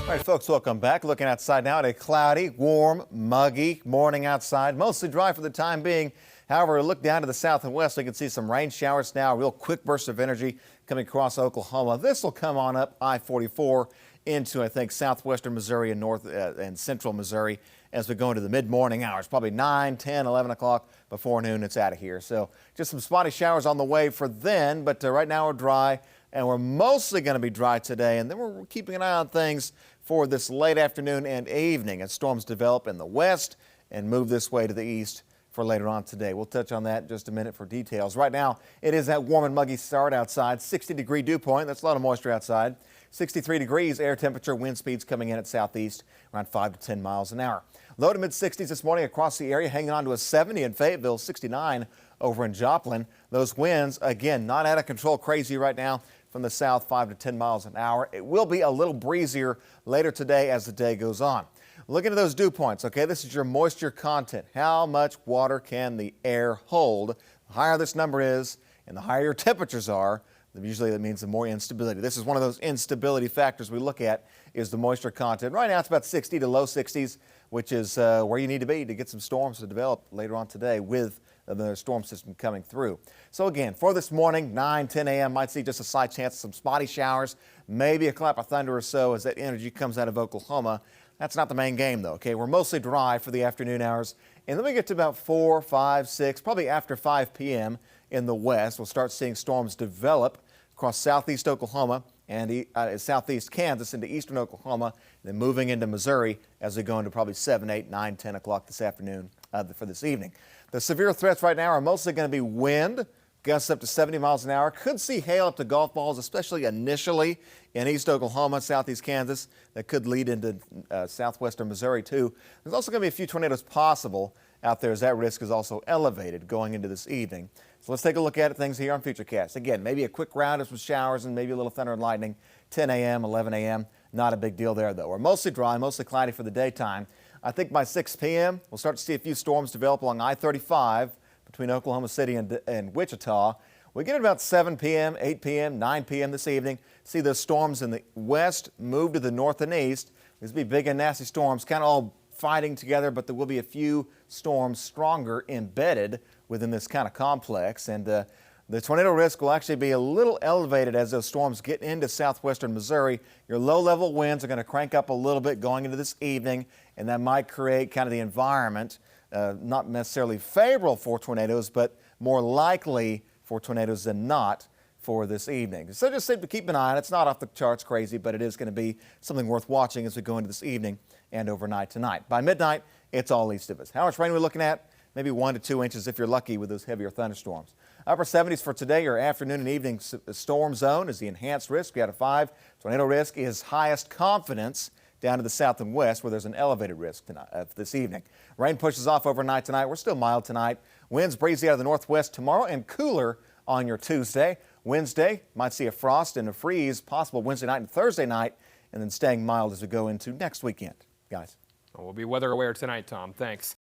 All right, folks, welcome back. Looking outside now at a cloudy, warm, muggy morning outside. Mostly dry for the time being. However, look down to the south and west. We can see some rain showers now. A real quick burst of energy coming across Oklahoma. This will come on up I-44 into, I think, southwestern Missouri and north and central Missouri as we go into the mid-morning hours. Probably 9, 10, 11 o'clock before noon. It's out of here. So just some spotty showers on the way for then. But right now we're dry, and we're mostly going to be dry today. And then we're keeping an eye on things for this late afternoon and evening as storms develop in the west and move this way to the east for later on today. We'll touch on that in just a minute for details. Right now, it is that warm and muggy start outside. 60-degree dew point. That's a lot of moisture outside. 63 degrees air temperature. Wind speeds coming in at southeast around 5 to 10 miles an hour. Low to mid-60s this morning across the area, hanging on to a 70 in Fayetteville, 69 over in Joplin. Those winds, again, not out of control, crazy right now from the south, 5 to 10 miles an hour. It will be a little breezier later today as the day goes on. Looking at those dew points, okay, this is your moisture content. How much water can the air hold? The higher this number is and the higher your temperatures are, usually that means the more instability. This is one of those instability factors we look at is the moisture content. Right now it's about 60 to low 60s, which is where you need to be to get some storms to develop later on today with the storm system coming through. So again, for this morning, 9, 10 a.m., might see just a slight chance of some spotty showers, maybe a clap of thunder or so as that energy comes out of Oklahoma. That's not the main game, though, okay? We're mostly dry for the afternoon hours. And then we get to about 4, 5, 6, probably after 5 p.m. in the west. We'll start seeing storms develop across southeast Oklahoma and southeast Kansas into eastern Oklahoma, and then moving into Missouri as we go into probably 7, 8, 9, 10 o'clock this afternoon for this evening. The severe threats right now are mostly going to be wind, gusts up to 70 miles an hour. Could see hail up to golf balls, especially initially in east Oklahoma, southeast Kansas. That could lead into southwestern Missouri, too. There's also going to be a few tornadoes possible out there as that risk is also elevated going into this evening. So let's take a look at things here on Futurecast. Again, maybe a quick round of some showers and maybe a little thunder and lightning, 10 a.m., 11 a.m. Not a big deal there, though. We're mostly dry, mostly cloudy for the daytime. I think by 6 p.m., we'll start to see a few storms develop along I-35 between Oklahoma City and Wichita. We get at about 7 p.m., 8 p.m., 9 p.m. this evening. See those storms in the west move to the north and east. These will be big and nasty storms, kind of all fighting together, but there will be a few storms stronger embedded within this kind of complex. And the tornado risk will actually be a little elevated as those storms get into southwestern Missouri. Your low-level winds are going to crank up a little bit going into this evening, and that might create kind of the environment, not necessarily favorable for tornadoes, but more likely for tornadoes than not for this evening. So just to keep an eye on it. It's not off the charts crazy, but it is going to be something worth watching as we go into this evening and overnight tonight. By midnight, it's all east of us. How much rain are we looking at? Maybe 1 to 2 inches if you're lucky with those heavier thunderstorms. Upper 70s for today. Your afternoon and evening storm zone is the enhanced risk. We had a 5. Tornado risk is highest confidence down to the south and west where there's an elevated risk tonight, this evening. Rain pushes off overnight tonight. We're still mild tonight. Winds breezy out of the northwest tomorrow and cooler on your Tuesday. Wednesday might see a frost and a freeze possible Wednesday night and Thursday night, and then staying mild as we go into next weekend. Guys. We'll be weather aware tonight, Tom. Thanks.